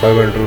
500